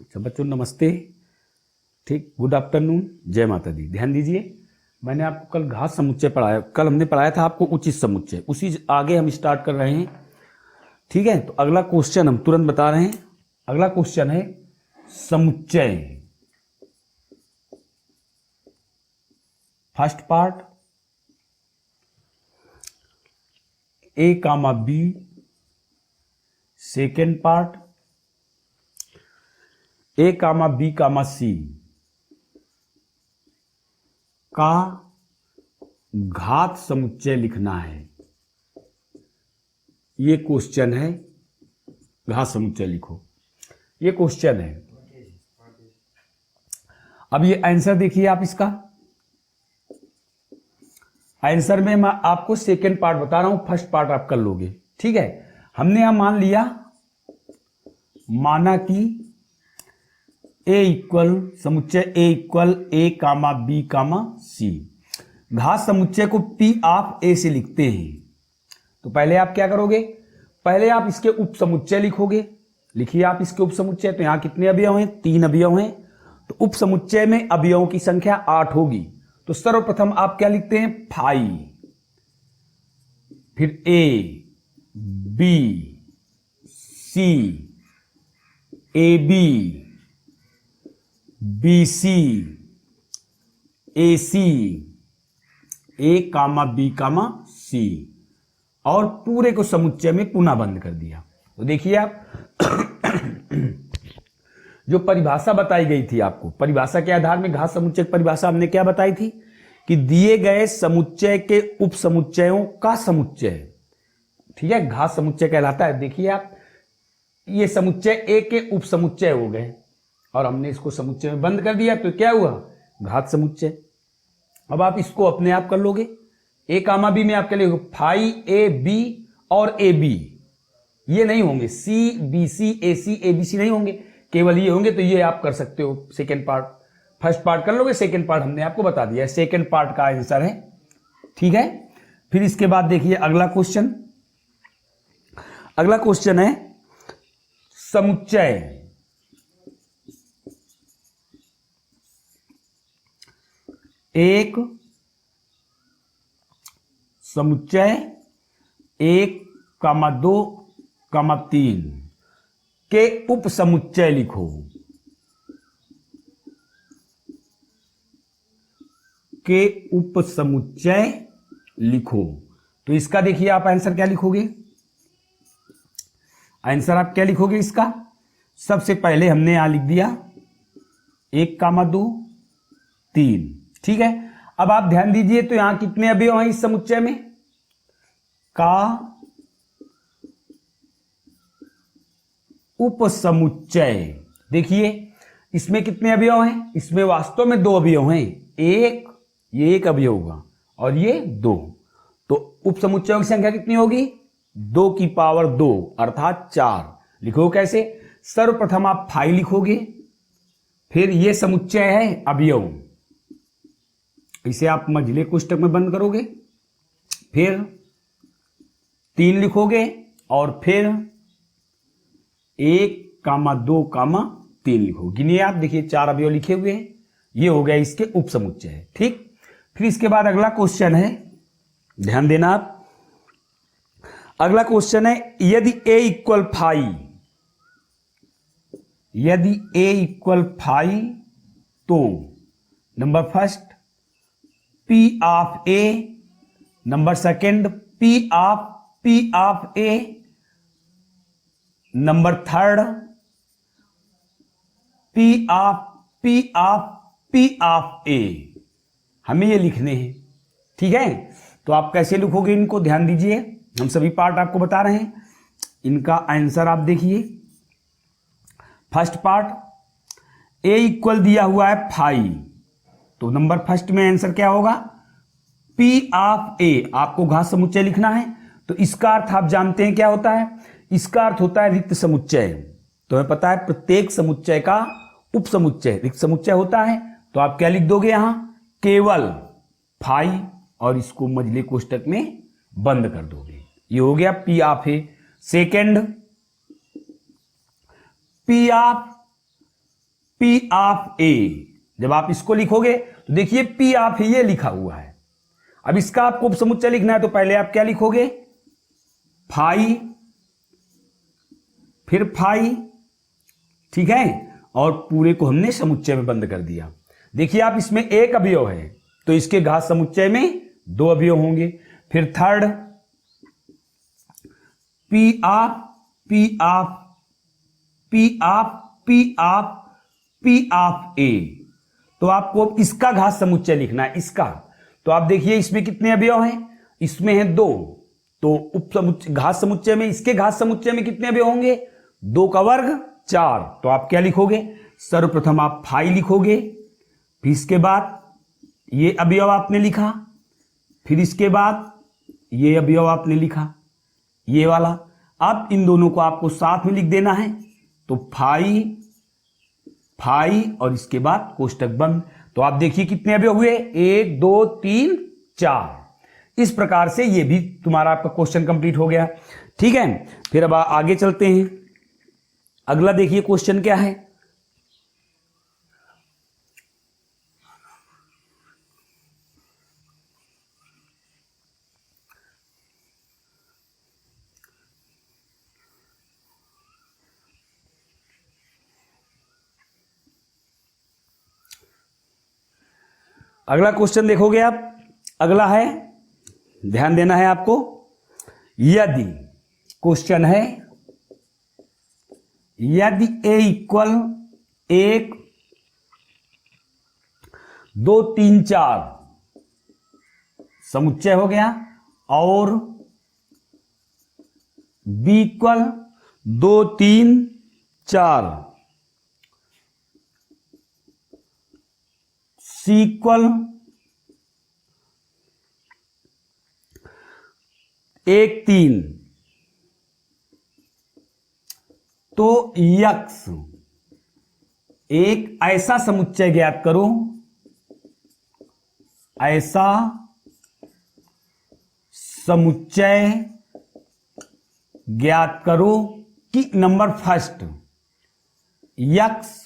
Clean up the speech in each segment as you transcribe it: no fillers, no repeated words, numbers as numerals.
अच्छा बच्चों नमस्ते, ठीक, गुड आफ्टरनून, जय माता दी। ध्यान दीजिए, मैंने आपको कल घात समुच्चय पढ़ाया, कल हमने पढ़ाया था आपको उचित समुच्चय, उसी आगे हम स्टार्ट कर रहे हैं। ठीक है, तो अगला क्वेश्चन हम तुरंत बता रहे हैं। अगला क्वेश्चन है समुच्चय। First part A comma B, second part A comma B comma C का घात समुच्चय लिखना है। ये क्वेश्चन है, घात समुच्चय लिखो, ये क्वेश्चन है। अब ये आंसर देखिए आप, इसका आंसर में मैं आपको सेकेंड पार्ट बता रहा हूं, फर्स्ट पार्ट आप कर लोगे। ठीक है, हमने यहां मान लिया, माना कि ए इक्वल समुच्चय A equal A comma B comma सी। घात समुच्चय को पी ऑफ ए से लिखते हैं। तो पहले आप क्या करोगे, पहले आप इसके उप समुच्चय लिखोगे। लिखिए आप इसके उप समुच्चय। तो यहां कितने अवयव हैं, 3 अवयव हैं। तो उप समुच्चय में अवयवों की संख्या 8 होगी। तो सर्वप्रथम आप क्या लिखते हैं, फाई, फिर A B C, A B B C, A C, A comma B comma C, और पूरे को समुच्चय में पुनः बंद कर दिया। तो देखिए आप जो परिभाषा बताई गई थी आपको, परिभाषा के आधार में घात समुच्चय की परिभाषा हमने क्या बताई थी कि दिए गए समुच्चय के उप समुच्चयों का समुच्चय, ठीक है, घात समुच्चय कहलाता है। देखिए आप, ये समुच्चय ए के उप समुच्चय हो गए और हमने इसको समुच्चय में बंद कर दिया, तो क्या हुआ, घात समुच्चय। अब आप इसको अपने आप कर लोगे। ए कामा बी में आप क्या लिखोगे, फाई ए बी और ए बी, ये नहीं होंगे, C B C A C A B सी नहीं होंगे, केवल ये होंगे। तो ये आप कर सकते हो सेकेंड पार्ट। फर्स्ट पार्ट कर लोगे, सेकेंड पार्ट हमने आपको बता दिया, सेकेंड पार्ट का आंसर है। ठीक है, फिर इसके बाद देखिए अगला क्वेश्चन। अगला क्वेश्चन है समुच्चय एक समुच्चय 1, 2, 3 के उप समुच्चय लिखो। के उप समुच्चय लिखो। तो इसका देखिए आप आंसर क्या लिखोगे, आंसर आप क्या लिखोगे इसका, सबसे पहले हमने यहां लिख दिया 1, 2, 3। ठीक है, अब आप ध्यान दीजिए, तो यहां कितने अवयव हैं इस समुच्चय में, का उप समुच्चय। देखिए इसमें कितने अवयव हैं, इसमें वास्तव में 2 अवयव हैं, एक, ये 1 अवयव होगा और ये 2। तो उप समुच्चयों की संख्या कितनी होगी, 2 की पावर 2 अर्थात 4। लिखो कैसे, सर्वप्रथम आप फाई लिखोगे, फिर ये समुच्चय है अवयव, इसे आप मझले कोष्टक में बंद करोगे, फिर 3 लिखोगे और फिर 1, 2, 3 लिखोगे। गिनिए आप, देखिए 4 अवयव लिखे हुए हैं, ये हो गया इसके उप समुच्चय। ठीक, फिर इसके बाद अगला क्वेश्चन है, ध्यान देना आप, अगला क्वेश्चन है यदि ए इक्वल फाई, यदि ए इक्वल फाई तो number first P of A, number second P of A, number third P of A. हमें ये लिखने हैं। ठीक है, तो आप कैसे लिखोगे इनको, ध्यान दीजिए, हम सभी पार्ट आपको बता रहे हैं। इनका आंसर आप देखिए, फर्स्ट पार्ट ए इक्वल दिया हुआ है फाई, तो नंबर फर्स्ट में आंसर क्या होगा, पी ऑफ ए। आपको घात समुच्चय लिखना है, तो इसका अर्थ आप जानते हैं क्या होता है, इसका अर्थ होता है रिक्त समुच्चय। तो हमें पता है प्रत्येक समुच्चय का उप समुच्चय रिक्त समुच्चय होता है। तो आप क्या लिख दोगे यहां, केवल फाई, और इसको मझले कोष्टक में बंद कर दोगे। ये हो गया P of A. Second, P of P of A. जब आप इसको लिखोगे तो देखिए पी ऑफ ए लिखा हुआ है। अब इसका आपको उपसमुच्चय लिखना है तो पहले आप क्या लिखोगे, फाई, फिर फाई, ठीक है, और पूरे को हमने समुच्चय में बंद कर दिया। देखिए आप इसमें एक अवयव है तो इसके घात समुच्चय में दो अवयव होंगे। फिर third P of P of P of P of P of A, तो आपको इसका घात समुच्चय लिखना है, इसका। तो आप देखिए इसमें कितने अवयव हैं, इसमें हैं दो, तो उपसमुच्चय घात समुच्चय में, इसके घात समुच्चय में कितने अवयव होंगे, 2 का वर्ग 4। तो आप क्या लिखोगे, सर्वप्रथम आप फाई लिखोगे, फिर इसके बाद ये अवयव आपने लिखा, फिर इसके बाद ये अवयव आपने लिखा, ये वाला। अब इन दोनों को आपको साथ में लिख देना है, तो फाई फाई और इसके बाद कोष्टक बंद। तो आप देखिए कितने अवयव हुए, 1 2 3 4। इस प्रकार से ये भी तुम्हारा आपका क्वेश्चन कंप्लीट हो गया। ठीक है, फिर अब आगे चलते हैं। अगला देखिए क्वेश्चन क्या है। अगला क्वेश्चन देखोगे आप, अगला है, ध्यान देना है आपको। यदि क्वेश्चन है, यदि a इक्वल 1 2 3 4 समुच्चय हो गया, और b इक्वल 2 3 4, c इक्वल 1 3, तो यक्स एक ऐसा समुच्चय ज्ञात करो, ऐसा समुच्चय ज्ञात करो कि number first x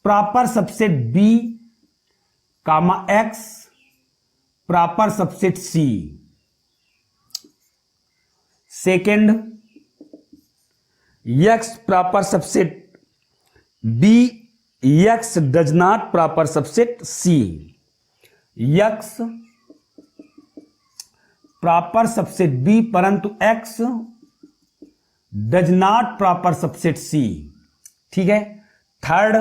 proper subset B comma x proper subset C. Second, x proper subset B, x does not proper subset C. X proper subset B परंतु x does not proper subset C. ठीक है। Third,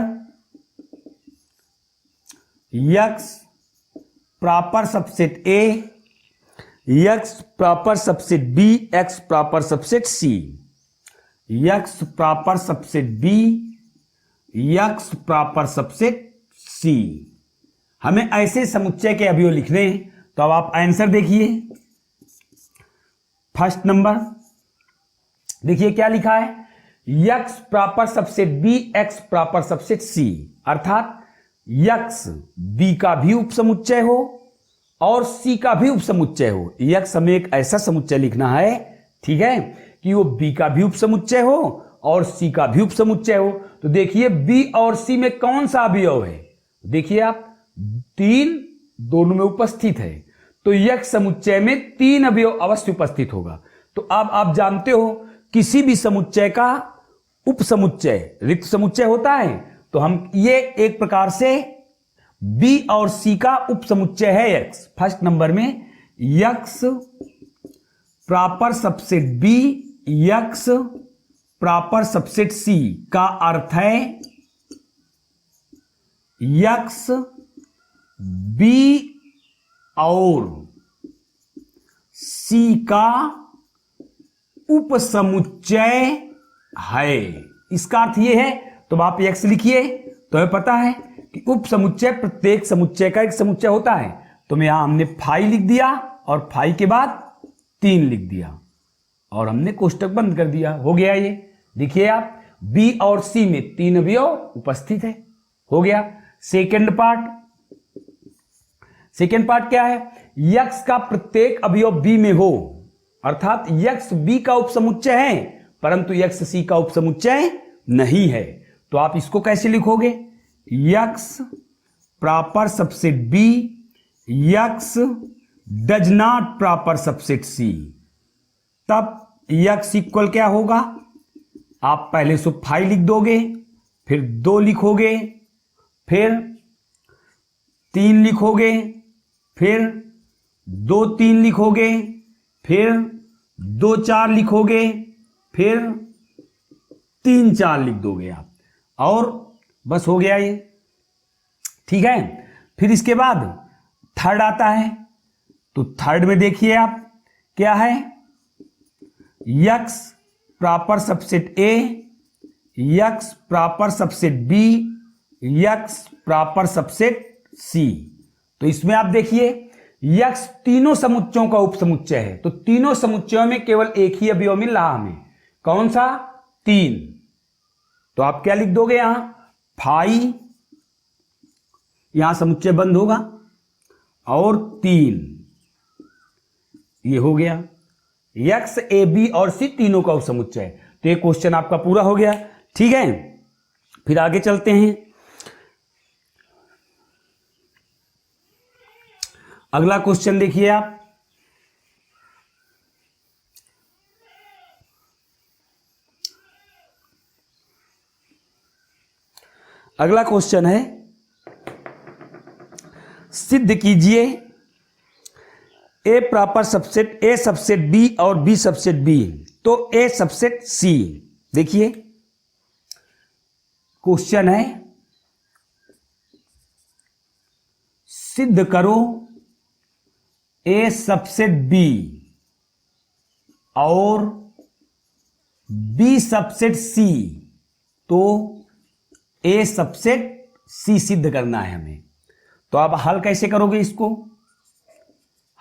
x proper subset A, x proper subset B, x proper subset C. X proper subset B, x proper subset C. हमें ऐसे समुच्चय के अवयव लिखने हैं। तो अब आप आंसर देखिए। फर्स्ट नंबर देखिए क्या लिखा है, x proper subset B, x proper subset C. अर्थात यक्स बी का भी उपसमुच्चय हो और सी का भी उपसमुच्चय हो। यक्स हमें एक ऐसा समुच्चय लिखना है, ठीक है, कि वो बी का भी उपसमुच्चय हो और सी का भी उपसमुच्चय हो। तो देखिए बी और सी में कौन सा अवयव है, देखिए आप 3 दोनों में उपस्थित है, तो यक्स समुच्चय में 3 अवयव अवश्य उपस्थित होगा। तो अब आप जानते हो किसी भी समुच्चय का उपसमुच्चय रिक्त समुच्चय होता है, तो हम ये एक प्रकार से बी और सी का उपसमुच्चय है यक्स। फर्स्ट नंबर में x proper subset B, x proper subset C का अर्थ है यक्स बी और सी का उपसमुच्चय है। इसका अर्थ यह है, तो आप यक्स लिखिए, तो हमें पता है कि उपसमुच्चय प्रत्येक समुच्चय का एक समुच्चय होता है। तो मैं यहां हमने फाई लिख दिया और फाई के बाद 3 लिख दिया और हमने कोष्टक बंद कर दिया, हो गया। ये देखिए आप बी और सी में 3 अवयव उपस्थित है, हो गया। सेकेंड पार्ट क्या है, यक्स का प्रत्येक अवयव बी में हो, अर्थात यक्स बी का उपसमुच्चय है परंतु यक्स सी का उपसमुच्चय नहीं है। तो आप इसको कैसे लिखोगे? X proper subset B, x does not proper subset C. तब यक्स इक्वल क्या होगा? आप पहले सो 5 लिख दोगे, फिर 2 लिखोगे, फिर 3 लिखोगे, फिर 2 3 लिखोगे, फिर 2 4 लिखोगे, फिर 3 4 लिख दोगे आप, और बस हो गया ये। ठीक है। फिर इसके बाद थर्ड आता है, तो थर्ड में देखिए आप क्या है? X proper subset A, x proper subset B, x proper subset C. तो इसमें आप देखिए यक्स तीनों समुच्चयों का उपसमुच्चय है, तो तीनों समुच्चयों में केवल एक ही अवयव मिल रहा हमें, कौन सा? 3। तो आप क्या लिख दोगे यहां? 5, यहां समुच्चय बंद होगा, और 3, ये हो गया यक्स ए बी और सी तीनों का उपसमुच्चय। तो ये क्वेश्चन आपका पूरा हो गया। ठीक है, फिर आगे चलते हैं। अगला क्वेश्चन देखिए आप, अगला क्वेश्चन है, सिद्ध कीजिए A proper subset A subset B और बी सबसेट बी, तो ए सबसेट सी। देखिए क्वेश्चन है, सिद्ध करो ए सबसेट बी और बी सबसेट सी, तो ए सबसेट सी सिद्ध करना है हमें। तो आप हल कैसे करोगे इसको?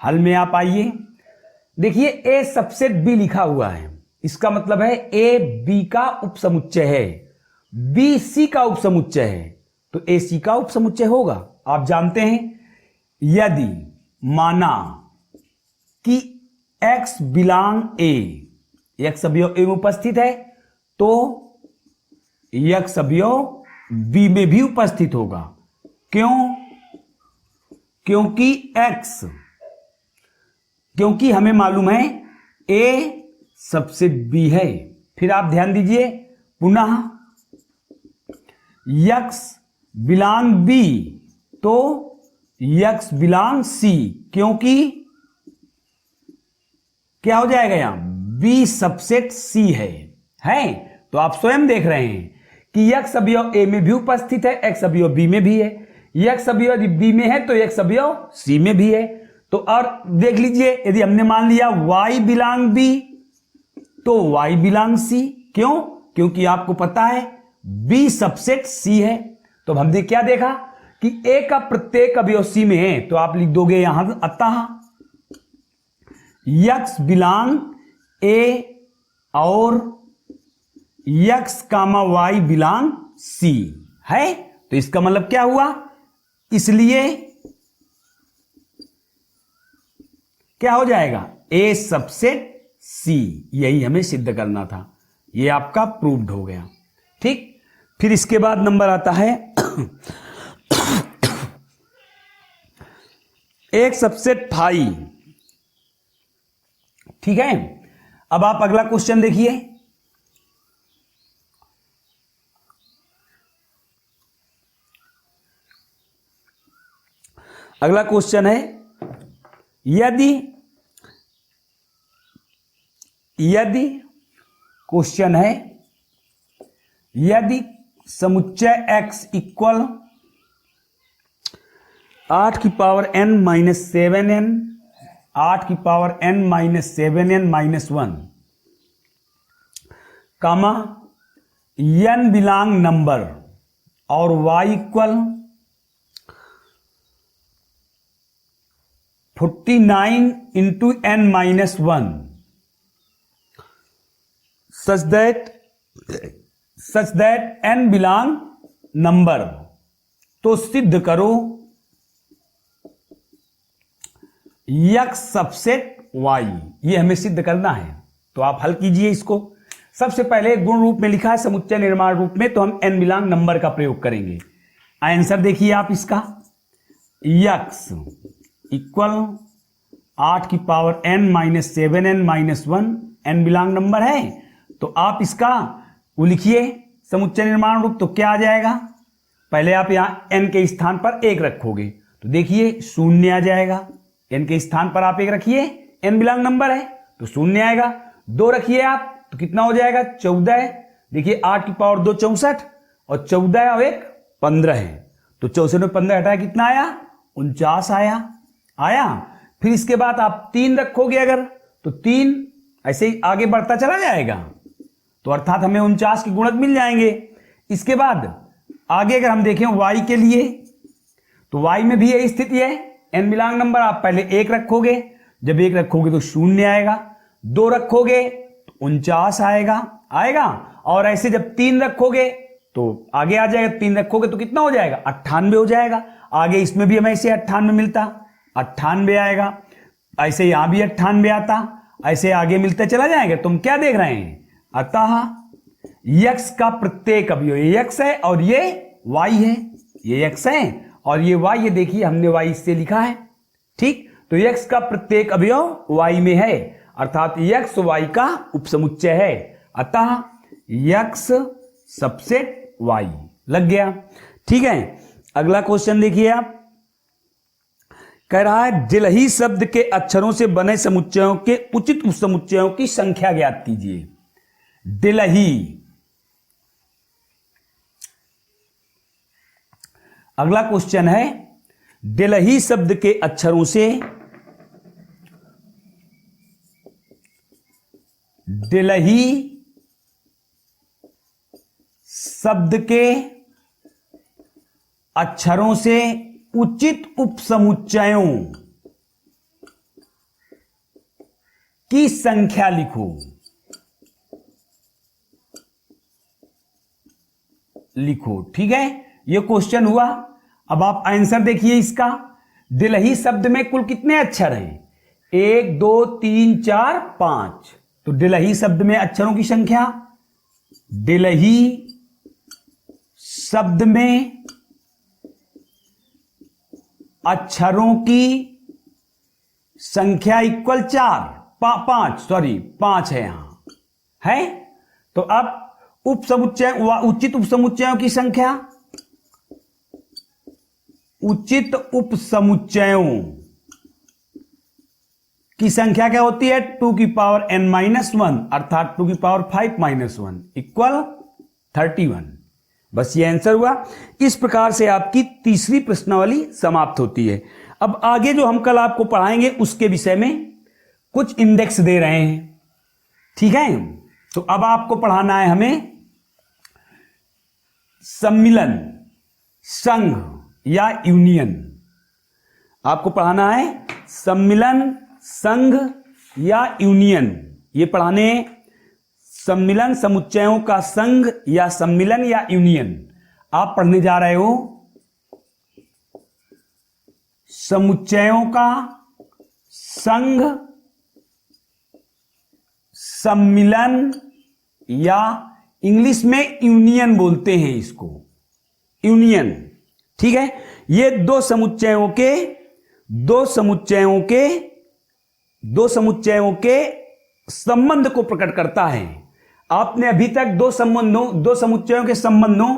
हल में आप आइए, देखिए ए सबसेट बी लिखा हुआ है, इसका मतलब है ए बी का उपसमुच्चय है, बी सी का उपसमुच्चय है, तो ए सी का उपसमुच्चय होगा। आप जानते हैं यदि माना कि x बिलोंग ए, x अवयव ए में उपस्थित है, तो x अवयव बी में भी उपस्थित होगा। क्यों? क्योंकि हमें मालूम है ए सबसेट बी है। फिर आप ध्यान दीजिए पुनः, x बिलोंग बी, तो x बिलोंग सी, क्योंकि क्या हो जाएगा यहां? बी सबसेट सी है। तो आप स्वयं देख रहे हैं कि x अवयव ए में भी उपस्थित है, x अवयव बी में भी है, x अवयव बी में है तो x अवयव सी में भी है। तो और देख लीजिए, यदि हमने मान लिया y बिलोंग बी, तो y बिलोंग सी। क्यों? क्योंकि आपको पता है b सबसेट c है। तो अब हमने क्या देखा कि a का प्रत्येक अवयव c में है, तो आप लिख दोगे यहां अतः x बिलोंग a और x कामा y बिलोंग c है। तो इसका मतलब क्या हुआ? इसलिए क्या हो जाएगा? a subset c। यही हमें सिद्ध करना था, ये आपका प्रूव्ड हो गया। ठीक, फिर इसके बाद नंबर आता है एक सबसेट फाई। ठीक है, अब आप अगला क्वेश्चन देखिए, अगला क्वेश्चन है, क्वेश्चन है यदि समुच्चय x इक्वल 8 की पावर n माइनस 7n, 8 की power n minus 7n minus 1, कामा n बिलोंग नंबर और y equal 49 into n minus 1, such that n belong number, तो सिद्ध करो x सबसेट y। ये हमें सिद्ध करना है। तो आप हल कीजिए इसको। सबसे पहले गुण रूप में लिखा है, समुच्चय निर्माण रूप में, तो हम n बिलोंग नंबर का प्रयोग करेंगे। आंसर देखिए आप इसका, x इक्वल 8 की power n minus 7n minus 1, n belong number है, तो आप इसका वो लिखिए समुच्चय निर्माण रूप। तो क्या आ जाएगा, पहले आप यहां n के स्थान पर 1 रखोगे तो देखिए 0 आ जाएगा। n के स्थान पर आप 1 रखिए, n बिलोंग नंबर है तो 0 आएगा। 2 रखिए आप तो कितना हो जाएगा, 14। देखिए 8 की पावर 2 64, और 14 और 1 15 है, तो 64 में 15 हटाया कितना आया, 49 आया। फिर इसके बाद आप 3 रखोगे अगर, तो 3 ऐसे ही आगे बढ़ता चला जाएगा, तो अर्थात हमें 49 के गुणक मिल जाएंगे। इसके बाद आगे अगर हम देखें y के लिए, तो y में भी यही स्थिति है, n बिलोंग नंबर आप पहले 1 रखोगे, जब 1 रखोगे तो 0 आएगा, 2 रखोगे तो 49 आएगा, और ऐसे जब 3 रखोगे तो आगे आ जाएगा, 3 रखोगे तो कितना हो जाएगा, 98 हो जाएगा। आगे इसमें भी हमें ऐसे 98 मिलता, 98 आएगा, ऐसे यहां भी 98 आता, ऐसे आगे मिलते चला जाएगा। तुम क्या देख रहे हैं, अतः x का प्रत्येक अवयव, ये x है और ये y है, ये x है और ये y, ये देखिए हमने y इससे लिखा है, ठीक। तो x का प्रत्येक अवयव y में है, अर्थात x y का उपसमुच्चय है, अतः x सबसेट y लग गया, ठीक है। अगला क्वेश्चन देखिए आप, कह रहा है डिलही शब्द के अक्षरों से बने समुच्चयों के उचित उपसमुच्चयों की संख्या ज्ञात कीजिए। डिलही, अगला क्वेश्चन है, डिलही शब्द के अक्षरों से, डिलही शब्द के अक्षरों से उचित उपसमुच्चयों की संख्या लिखो। ठीक है, यह क्वेश्चन हुआ। अब आप आंसर देखिए इसका, डिलही शब्द में कुल कितने अक्षर हैं, 1 2 3 4 5, तो डिलही शब्द में अक्षरों की संख्या, डिलही शब्द में अक्षरों की संख्या इक्वल 5 है यहां, है। तो अब उपसमुच्चय, उचित उपसमुच्चयों की संख्या, उचित उपसमुच्चयों की संख्या क्या होती है, 2 की पावर n माइनस 1, अर्थात 2 की पावर 5 माइनस 1 इक्वल 31। बस ये आंसर हुआ। इस प्रकार से आपकी तीसरी प्रश्नावली समाप्त होती है। अब आगे जो हम कल आपको पढ़ाएंगे उसके विषय में कुछ इंडेक्स दे रहे हैं, ठीक है। तो अब आपको पढ़ाना है हमें सम्मिलन, संघ या यूनियन। आपको पढ़ाना है सम्मिलन, संघ या यूनियन, ये पढ़ाने सम्मिलन, समुच्चयों का संघ या सम्मिलन या यूनियन। आप पढ़ने जा रहे हो समुच्चयों का संघ, सम्मिलन या इंग्लिश में यूनियन बोलते हैं इसको, यूनियन, ठीक है। ये दो समुच्चयों के संबंध को प्रकट करता है। आपने अभी तक दो समुच्चयों के संबंधों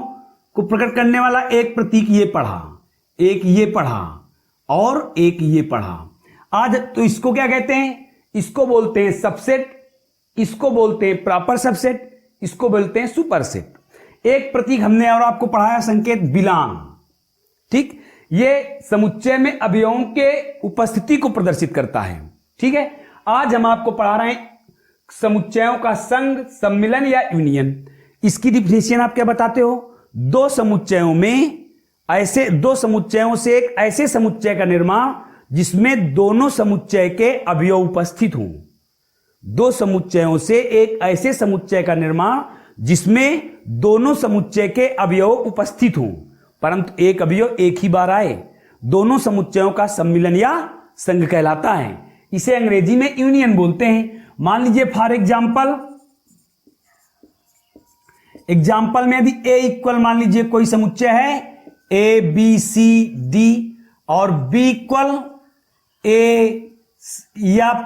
को प्रकट करने वाला एक प्रतीक ये पढ़ा, एक ये पढ़ा और एक ये पढ़ा। आज तो इसको क्या कहते हैं, इसको बोलते हैं सबसेट, इसको बोलते हैं प्रॉपर सबसेट, इसको बोलते हैं सुपरसेट। एक प्रतीक हमने और आपको पढ़ाया संकेत बिलोंग, ठीक। ये समुच्चय में अवयवों के उपस्थिति को प्रदर्शित करता है, ठीक है। आज हम आपको पढ़ा रहे हैं समुच्चयों का संघ, सम्मिलन या यूनियन। इसकी डिफिनेशन आप क्या बताते हो, दो समुच्चयों से एक ऐसे समुच्चय का निर्माण जिसमें दोनों समुच्चय के अवयव उपस्थित हों। दो समुच्चयों से एक ऐसे समुच्चय का निर्माण जिसमें दोनों समुच्चय के अवयव उपस्थित हों परंतु एक अवयव एक ही बार आए, दोनों समुच्चयों का सम्मिलन या संघ कहलाता है। इसे अंग्रेजी में यूनियन बोलते हैं। मान लीजिए फॉर एग्जाम्पल एग्जाम्पल में यदि ए इक्वल मान लीजिए कोई समुच्चय है ए बी सी डी और B equal A F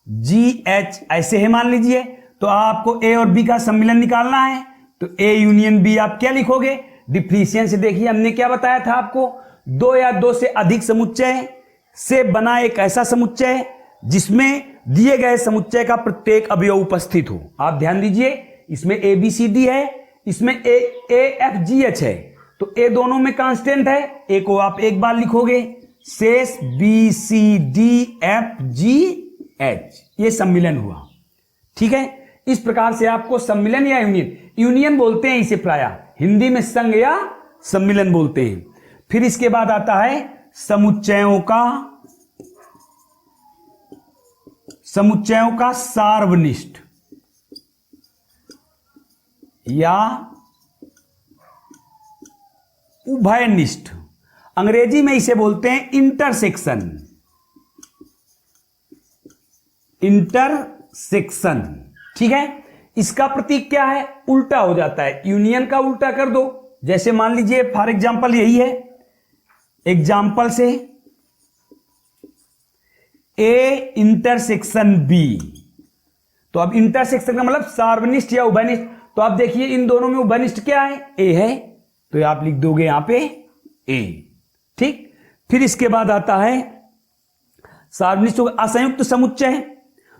G H ऐसे है मान लीजिए, तो आपको ए और बी का सम्मिलन निकालना है। तो ए यूनियन बी आप क्या लिखोगे? डिफरेंशिएशन से देखिए हमने क्या बताया था आपको, दो या दो से अधिक समुच्चय से बना एक ऐसा समुच्चय जिसमें दिए गए समुच्चय का प्रत्येक अवयव उपस्थित हो। आप ध्यान दीजिए, इसमें ए बी सी डी है, इसमें ए एफ जी एच है, तो ए दोनों में कांस्टेंट है, ए को आप एक बार लिखोगे, शेष B C D F G H, ये सम्मिलन हुआ। ठीक है, इस प्रकार से आपको सम्मिलन या यूनियन बोलते हैं इसे प्रायः, हिंदी में संघ या सम्मिलन बोलते हैं। फिर इसके बाद आता है समुच्चयों का सार्वनिष्ठ या उभयनिष्ठ, अंग्रेजी में इसे बोलते हैं इंटरसेक्शन। ठीक है, इसका प्रतीक क्या है? उल्टा हो जाता है, यूनियन का उल्टा कर दो। जैसे मान लीजिए फॉर एग्जांपल यही है, एग्जांपल से ए इंटरसेक्शन बी, तो अब इंटरसेक्शन का मतलब सार्वनिष्ठ या उभयनिष्ठ। तो आप देखिए इन दोनों में उभयनिष्ठ क्या है? ए है, तो आप लिख दोगे यहां पे ए। ठीक, फिर इसके बाद आता है सार्वनिष्ठ असंयुक्त समुच्चय,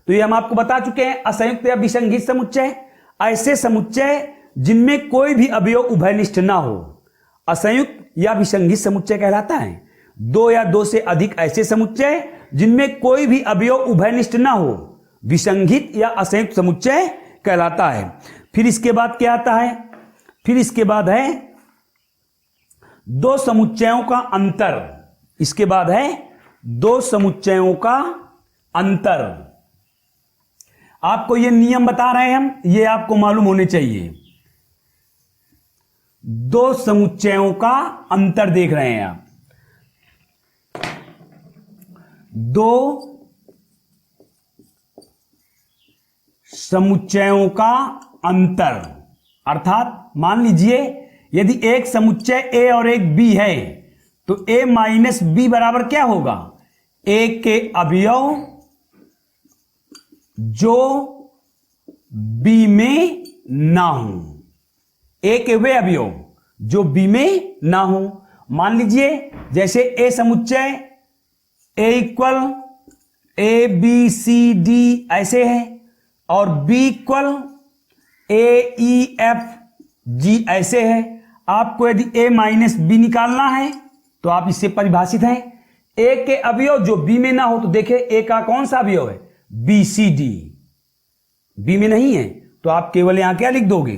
तो ये हम आपको बता चुके हैं, असंयुक्त या विसंगीत समुच्चय, ऐसे समुच्चय जिनमें कोई भी अवयव उभयनिष्ठ ना हो, असंयुक्त या विसंगीत समुच्चय कहलाता है। दो या दो से अधिक ऐसे समुच्चय जिनमें कोई भी अवयव उभयनिष्ठ ना हो, विसंगीत या असंयुक्त समुच्चय कहलाता है। फिर इसके बाद क्या आता है? फिर इसके बाद है दो समुच्चयों का अंतर। इसके बाद है दो समुच्चयों का अंतर। आपको ये नियम बता रहे हैं हम, ये आपको मालूम होने चाहिए। दो समुच्चयों का अंतर देख रहे हैं आप, दो समुच्चयों का अंतर, अर्थात मान लीजिए यदि एक समुच्चय ए और एक बी है, तो ए माइनस बी बराबर क्या होगा? ए के अवयव जो बी में ना हो, ए के वे अवयव जो बी में ना हो। मान लीजिए जैसे ए समुच्चय A equal A B C D ऐसे है, और B equal A E F G ऐसे है। आपको यदि ए माइनस बी निकालना है तो आप इससे परिभाषित हैं, ए के अवयव जो बी में ना हो, तो देखें ए का कौन सा अवयव है? बी सी डी, बी में नहीं है, तो आप केवल यहां क्या लिख दोगे?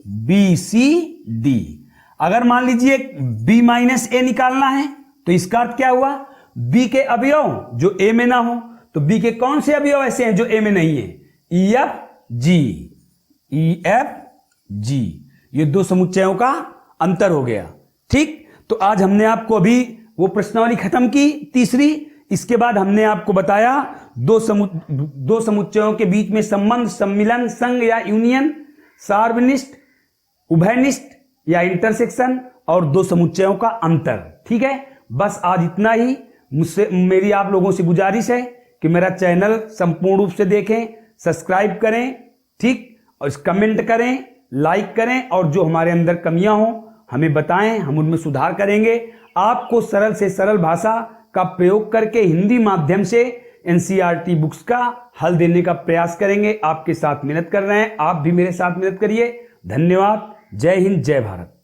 B C D. अगर मान लीजिए बी माइनस ए निकालना है, तो इसका अर्थ क्या हुआ? बी के अवयव जो ए में ना हो, तो बी के कौन से अवयव ऐसे हैं जो ए में नहीं है? ई एफ जी, ई एफ जी, ये दो समुच्चयों का अंतर हो गया। ठीक, तो आज हमने आपको अभी वो प्रश्नावली खत्म की तीसरी। इसके बाद हमने आपको बताया दो समुच्चयों के बीच में संबंध, सम्मिलन, संघ या यूनियन, सार्वनिष्ठ, उभयनिष्ठ या इंटरसेक्शन, और दो समुच्चयों का अंतर। ठीक है, बस आज इतना ही। मुझसे मेरी आप लोगों से गुजारिश है कि मेरा चैनल संपूर्ण रूप से देखें, सब्सक्राइब करें, ठीक, और कमेंट करें, लाइक करें, और जो हमारे अंदर कमियां हो हमें बताएं, हम उनमें सुधार करेंगे। आपको सरल से सरल भाषा का प्रयोग करके हिंदी माध्यम से एनसीईआरटी बुक्स का हल देने का प्रयास करेंगे। आपके साथ मेहनत कर रहे हैं, आप भी मेरे साथ मेहनत करिए। धन्यवाद। जय हिंद, जय भारत।